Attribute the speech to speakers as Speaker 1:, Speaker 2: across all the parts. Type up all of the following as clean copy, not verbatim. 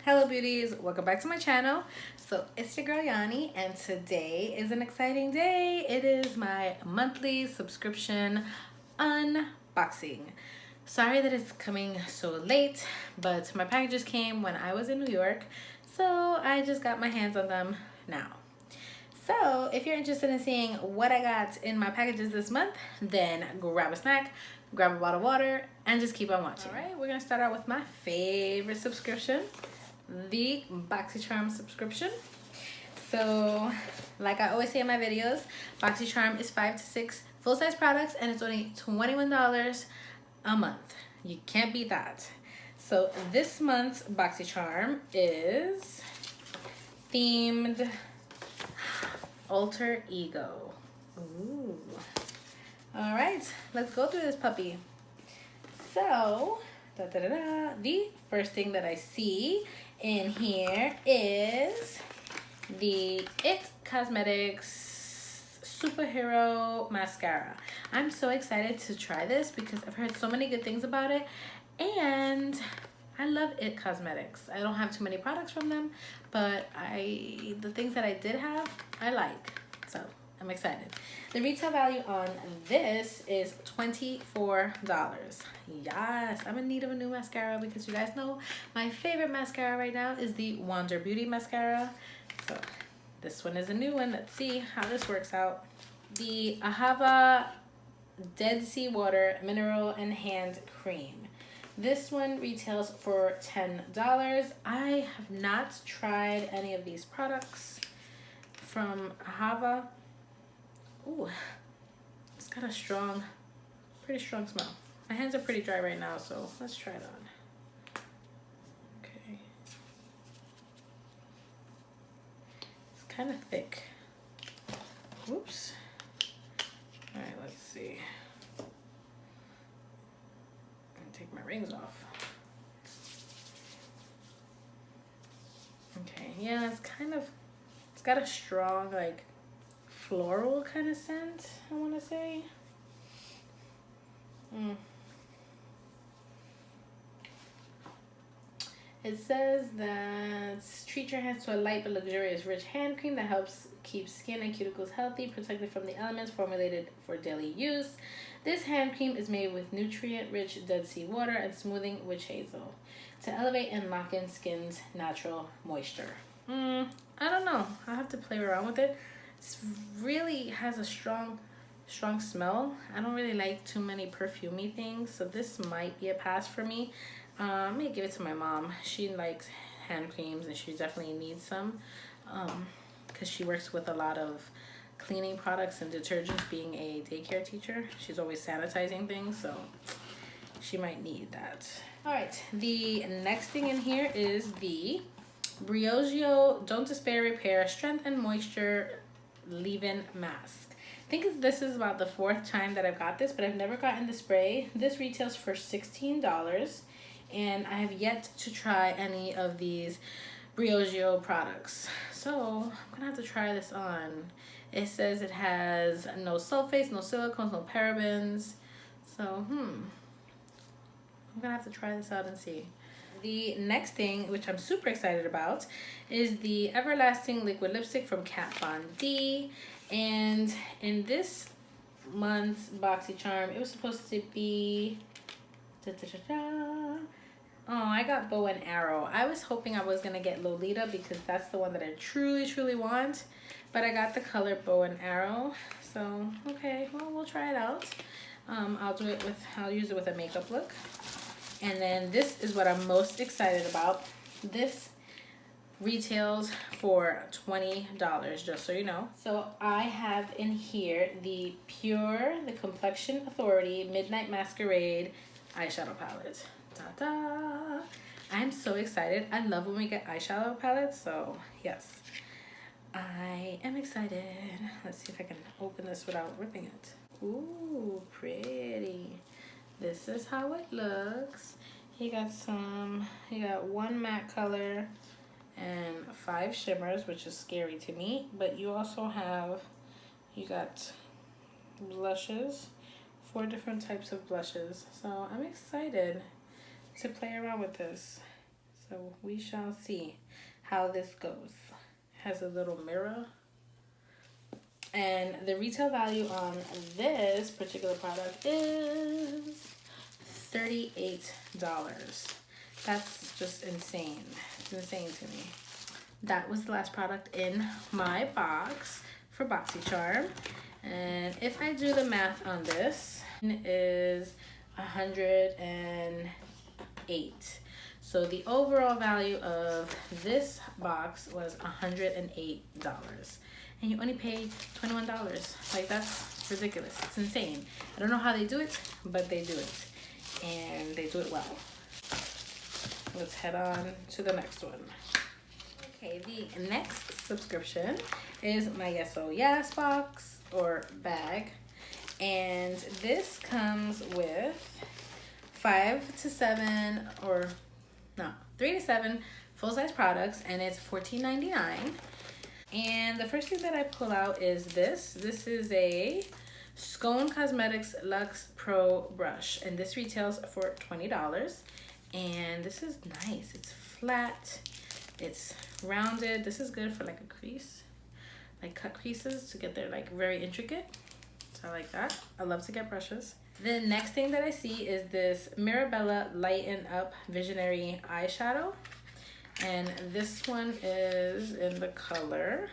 Speaker 1: Hello beauties, welcome back to my channel. So it's your girl Yanni and today is an exciting day. It is my monthly subscription unboxing. Sorry that it's coming so late, but my packages came when I was in New York, so I just got my hands on them now. So if you're interested in seeing what I got in my packages this month, then grab a snack, grab a bottle of water, and just keep on watching. All right, we're gonna start out with my favorite subscription, the Boxy Charm subscription. So like I always say in my videos, Boxy Charm is 5 to 6 full-size products and it's only $21 a month. You can't beat that. So this month's Boxy Charm is themed Alter Ego. Ooh. All right, let's go through this puppy. So the first thing that I see in here is the It Cosmetics Superhero Mascara. I'm so excited to try this because I've heard so many good things about it and I love It Cosmetics. I don't have too many products from them, but the things that I did have, I like. So I'm excited. The retail value on this is $24. Yes, I'm in need of a new mascara because you guys know my favorite mascara right now is the Wander Beauty mascara. So this one is a new one. Let's see how this works out. The Ahava Dead Sea Water Mineral and Hand Cream. This one retails for $10. I have not tried any of these products from Ahava. Ooh, it's got a pretty strong smell. My hands are pretty dry right now, so let's try it on. Okay. It's kind of thick. Oops. All right, let's see. Take my rings off. Okay, yeah, it's got a strong, like, floral kind of scent, I want to say. It says that treat your hands to a light but luxurious rich hand cream that helps keep skin and cuticles healthy, protected from the elements, formulated for daily use. This hand cream is made with nutrient-rich Dead Sea water and smoothing witch hazel to elevate and lock in skin's natural moisture. I don't know. I'll have to play around with it. It really has a strong smell. I don't really like too many perfumey things, so this might be a pass for me. I'm gonna give it to my mom. She likes hand creams and she definitely needs some because she works with a lot of cleaning products and detergents, being a daycare teacher. She's always sanitizing things, so she might need that. All right, the next thing in here is the Briogeo Don't Despair Repair Strength and Moisture Leave-In Mask. I think this is about the 4th time that I've got this, but I've never gotten the spray. This retails for $16 and I have yet to try any of these Briogeo products. So I'm gonna have to try this on. It says it has no sulfates, no silicones, no parabens. So, I'm gonna have to try this out and see. The next thing, which I'm super excited about, is the Everlasting Liquid Lipstick from Kat Von D. And in this month's Boxy Charm, it was supposed to be... Oh, I got Bow and Arrow. I was hoping I was going to get Lolita because that's the one that I truly want. But I got the color Bow and Arrow. So, okay, well, we'll try it out. I'll use it with a makeup look. And then this is what I'm most excited about. This retails for $20, just so you know. So I have in here the The Complexion Authority Midnight Masquerade eyeshadow palette. Ta-da! I'm so excited. I love when we get eyeshadow palettes, so yes. I am excited. Let's see if I can open this without ripping it. Ooh, pretty. This is how it looks. You got one matte color and 5 shimmers, which is scary to me, but you got blushes, 4 different types of blushes. So I'm excited to play around with this. So we shall see how this goes. Has a little mirror. And the retail value on this particular product is $38. That's just insane. It's insane to me. That was the last product in my box for Boxy Charm. And if I do the math on this, it is 108. So the overall value of this box was $108. And you only pay $21. Like, that's ridiculous. It's insane. I don't know how they do it, but they do it. And they do it well. Let's head on to the next one. Okay, the next subscription is my Oh Yas box or bag. And this comes with 3 to 7 full-size products, and it's $14.99. And the first thing that I pull out is this. This is a Skone Cosmetics Luxe Pro Brush, and this retails for $20. And this is nice. It's flat. It's rounded. This is good for like a crease, like cut creases to get there like very intricate. So I like that. I love to get brushes. The next thing that I see is this Mirabella Lighten Up Visionary Eyeshadow. And this one is in the color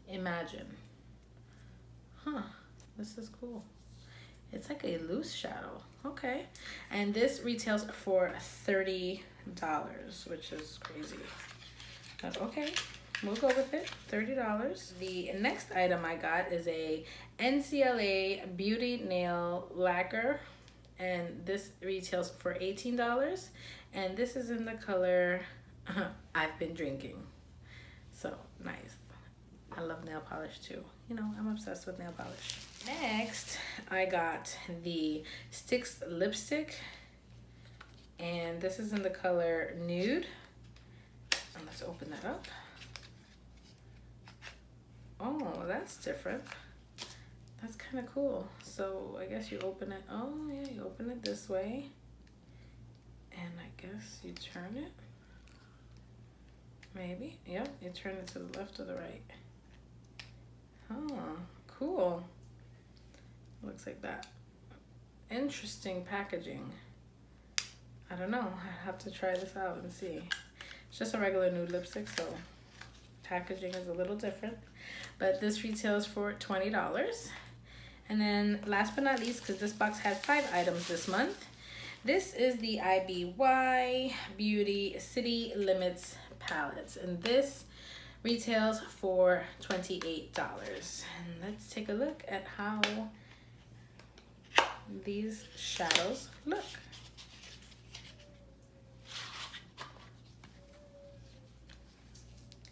Speaker 1: Imagine. Huh, this is cool. It's like a loose shadow. Okay. And this retails for $30, which is crazy. But okay, we'll go with it. $30. The next item I got is a NCLA Beauty Nail Lacquer. And this retails for $18. And this is in the color I've Been Drinking. So nice. I love nail polish too. You know, I'm obsessed with nail polish. Next, I got the STIKS Lipstick. And this is in the color Nude. And let's open that up. Oh, that's different. That's kind of cool. So I guess you open it. Oh yeah, you open it this way. And I guess you turn it. Maybe. Yep, you turn it to the left or the right. Oh, cool. Looks like that. Interesting packaging. I don't know. I have to try this out and see. It's just a regular nude lipstick, so packaging is a little different. But this retails for $20. And then last but not least, because this box had 5 items this month, this is the IBY Beauty City Limits palettes. And this retails for $28. And let's take a look at how these shadows look.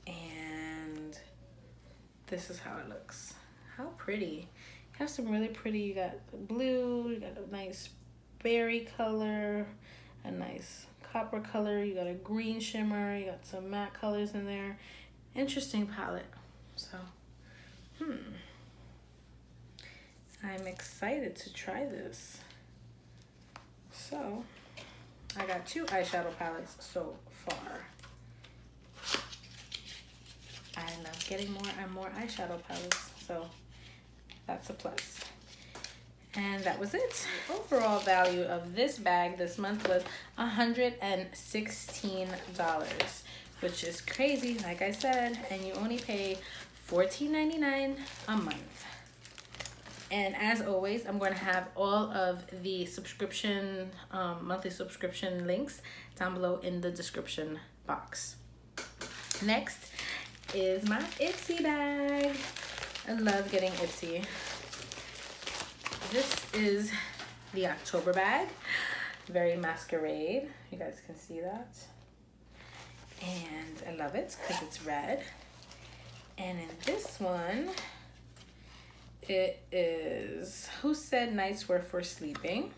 Speaker 1: And this is how it looks. How pretty. You have some really pretty, you got blue, you got a nice berry color, a nice copper color, you got a green shimmer, you got some matte colors in there. Interesting palette. So, I'm excited to try this. So, I got 2 eyeshadow palettes so far. I love getting more and more eyeshadow palettes, so that's a plus. And that was it. The overall value of this bag this month was $116, which is crazy, like I said, and you only pay $14.99 a month. And as always, I'm going to have all of the subscription, monthly subscription links down below in the description box. Next is my Ipsy bag. I love getting Ipsy. This is the October bag. Very Masquerade. You guys can see that. And I love it because it's red. And in this one, it is Who Said Nights Were for Sleeping.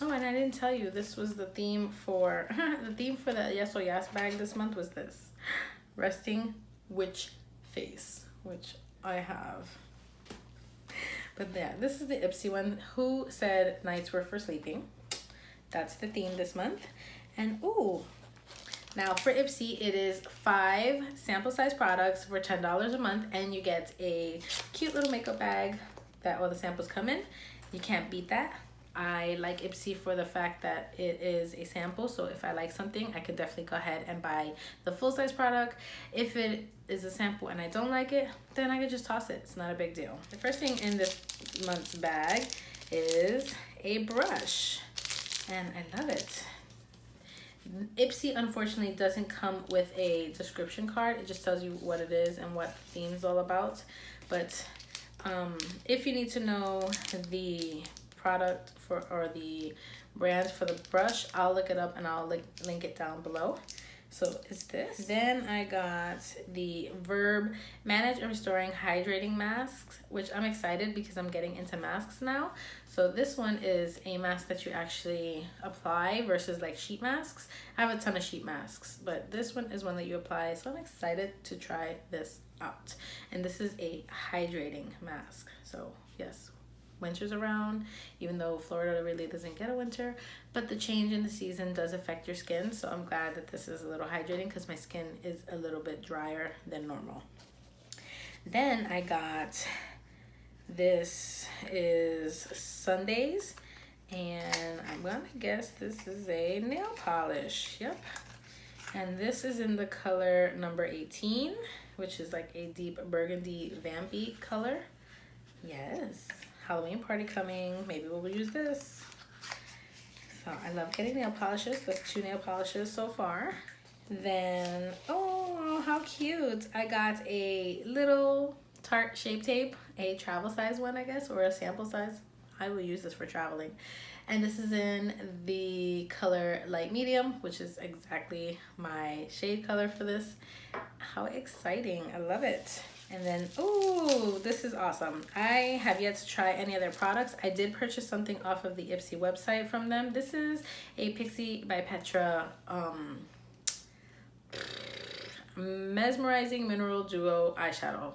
Speaker 1: Oh, and I didn't tell you, this was the theme for the Oh Yas bag this month was this. Resting Witch Face, which I have. But yeah, this is the Ipsy one. Who Said Nights Were for Sleeping. That's the theme this month. And ooh, now for Ipsy, it is 5 sample size products for $10 a month, and you get a cute little makeup bag that all the samples come in. You can't beat that. I like Ipsy for the fact that it is a sample, so if I like something, I could definitely go ahead and buy the full-size product. If it is a sample and I don't like it, then I could just toss it. It's not a big deal. The first thing in this month's bag is a brush, and I love it. Ipsy unfortunately doesn't come with a description card. It just tells you what it is and what the theme is all about. But if you need to know the product for or the brand for the brush, I'll look it up and I'll link it down below. So it's this. Then I got the VERB Manage and Restoring Hydrating Masks, which I'm excited because I'm getting into masks now. So this one is a mask that you actually apply versus like sheet masks. I have a ton of sheet masks, but this one is one that you apply. So I'm excited to try this out. And this is a hydrating mask. So yes, winter's around, even though Florida really doesn't get a winter, but the change in the season does affect your skin. So I'm glad that this is a little hydrating because my skin is a little bit drier than normal. Then I got, this is Sundays, and I'm gonna guess this is a nail polish. Yep. And this is in the color number 18, which is like a deep burgundy vampy color. Yes. Halloween party coming. Maybe we'll use this. So I love getting nail polishes. That's 2 nail polishes so far. Then, oh, how cute. I got a little Tarte Shape Tape, a travel size one, I guess, or a sample size. I will use this for traveling. And this is in the color light medium, which is exactly my shade color for this. How exciting. I love it. And then, oh, this is awesome. I have yet to try any of their products. I did purchase something off of the Ipsy website from them. This is a Pixi by Petra Mesmerizing Mineral Duo eyeshadow.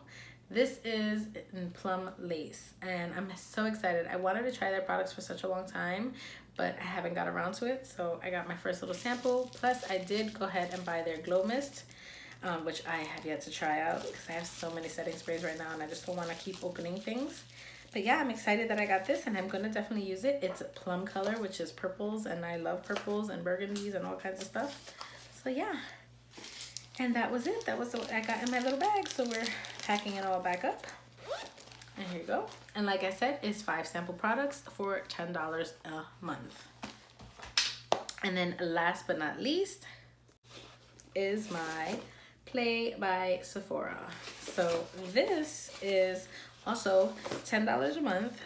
Speaker 1: This is in Plum Lace, and I'm so excited. I wanted to try their products for such a long time, but I haven't got around to it. So I got my first little sample. Plus, I did go ahead and buy their Glow Mist, which I have yet to try out because I have so many setting sprays right now and I just don't want to keep opening things. But yeah, I'm excited that I got this and I'm going to definitely use it. It's a plum color, which is purples, and I love purples and burgundies and all kinds of stuff. So yeah, and that was it. That was what I got in my little bag. So we're packing it all back up. And here you go. And like I said, it's 5 sample products for $10 a month. And then last but not least is my Play by Sephora. So this is also $10 a month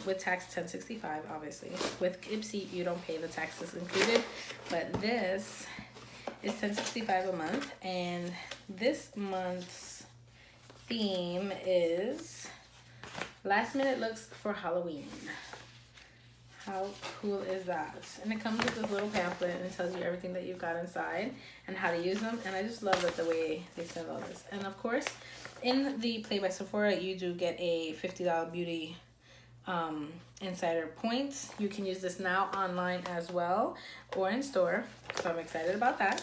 Speaker 1: with tax $10.65, obviously. With Ipsy, you don't pay the taxes included, but this is $10.65 a month, and this month's theme is last minute looks for Halloween. How cool is that? And it comes with this little pamphlet and it tells you everything that you've got inside and how to use them. And I just love it the way they send all this. And of course, in the Play by Sephora, you do get a $50 beauty insider points. You can use this now online as well or in store. So I'm excited about that.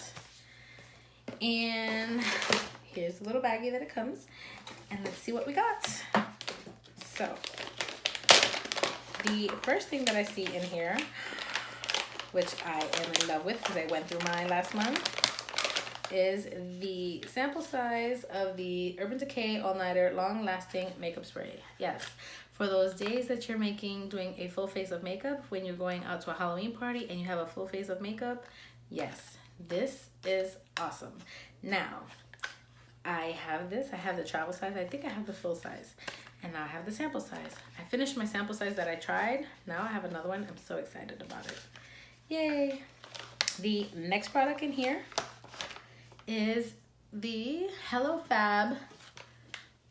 Speaker 1: And here's the little baggie that it comes. And let's see what we got. So the first thing that I see in here, which I am in love with because I went through mine last month, is the sample size of the Urban Decay All Nighter Long Lasting Makeup Spray. Yes, for those days that you're doing a full face of makeup when you're going out to a Halloween party and you have a full face of makeup, yes, this is awesome. Now, I have this. I have the travel size. I think I have the full size. And now I have the sample size. I finished my sample size that I tried. Now I have another one. I'm so excited about it. Yay. The next product in here is the Hello Fab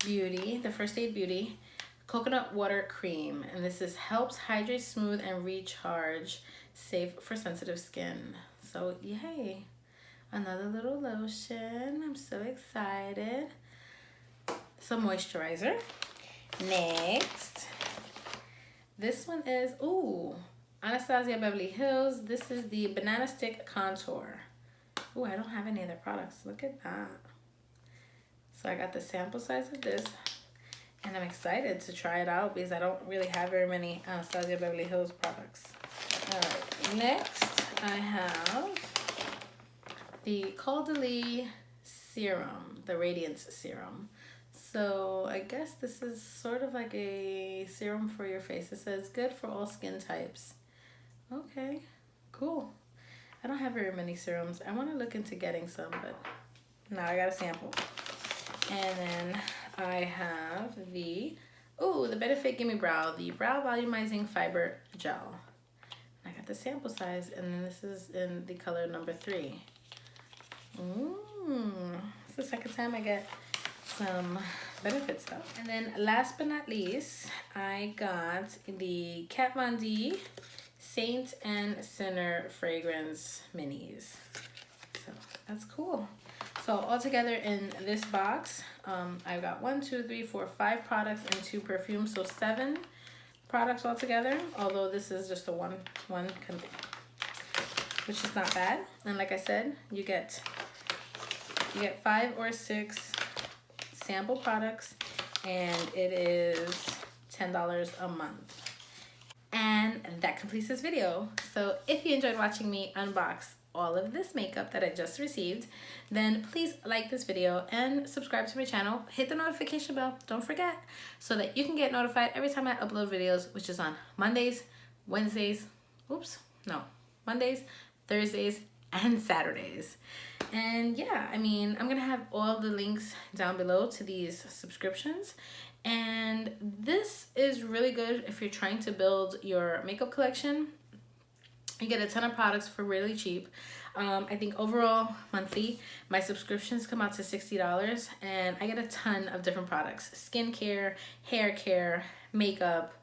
Speaker 1: Beauty, the First Aid Beauty Coconut Water Cream. And this is helps hydrate, smooth, and recharge, safe for sensitive skin. So yay. Another little lotion. I'm so excited. Some moisturizer. Next, this one is, ooh, Anastasia Beverly Hills. This is the Banana Stick Contour. Oh, I don't have any other products. Look at that. So I got the sample size of this, and I'm excited to try it out because I don't really have very many Anastasia Beverly Hills products. All right, next I have the Caudalie Serum, the Radiance Serum. So I guess this is sort of like a serum for your face. It says good for all skin types. Okay, cool. I don't have very many serums. I want to look into getting some, but now I got a sample. And then I have the Benefit Gimme Brow, the Brow Volumizing Fiber Gel. I got the sample size, and then this is in the color number 3. It's the second time I get some Benefit stuff. And then last but not least, I got the Kat Von D Saint and Sinner Fragrance Minis. So that's cool. So all together in this box, I've got 5 products and 2 perfumes. So 7 products altogether, although this is just a one which is not bad. And like I said, you get 5 or 6 sample products, and it is $10 a month. And that completes this video. So if you enjoyed watching me unbox all of this makeup that I just received, then please like this video and subscribe to my channel. Hit the notification bell, don't forget, so that you can get notified every time I upload videos, which is on Mondays, Wednesdays, Mondays, Thursdays, and Saturdays. And yeah, I mean, I'm gonna have all the links down below to these subscriptions. And this is really good if you're trying to build your makeup collection. You get a ton of products for really cheap. I think overall monthly, my subscriptions come out to $60, and I get a ton of different products: skincare, hair care, makeup.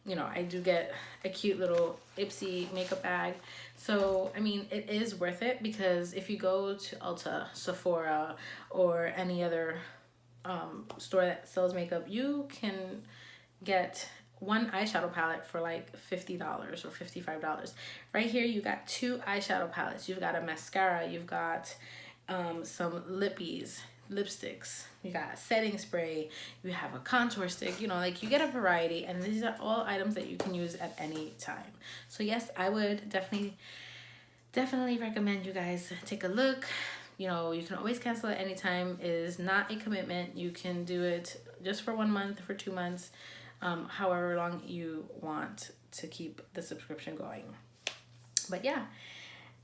Speaker 1: You know, I do get a cute little Ipsy makeup bag. So, I mean, it is worth it, because if you go to Ulta, Sephora, or any other store that sells makeup, you can get one eyeshadow palette for like $50 or $55. Right here, you got 2 eyeshadow palettes. You've got a mascara, you've got some lipsticks, you got a setting spray, you have a contour stick, you know, like you get a variety, and these are all items that you can use at any time. So yes, I would definitely recommend you guys take a look. You know, you can always cancel at any time. It is not a commitment. You can do it just for 1 month, for 2 months, however long you want to keep the subscription going. But yeah,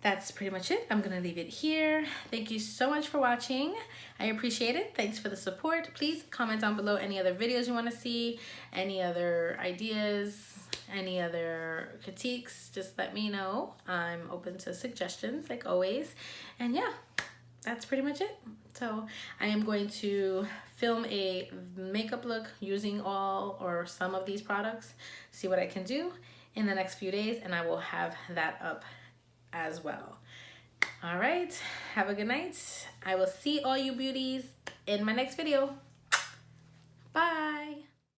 Speaker 1: that's pretty much it. I'm gonna leave it here. Thank you so much for watching. I appreciate it. Thanks for the support. Please comment down below any other videos you want to see, any other ideas, any other critiques. Just let me know. I'm open to suggestions like always. And yeah, that's pretty much it. So I am going to film a makeup look using all or some of these products, see what I can do in the next few days, and I will have that up as well. All right, have a good night. I will see all you beauties in my next video. Bye.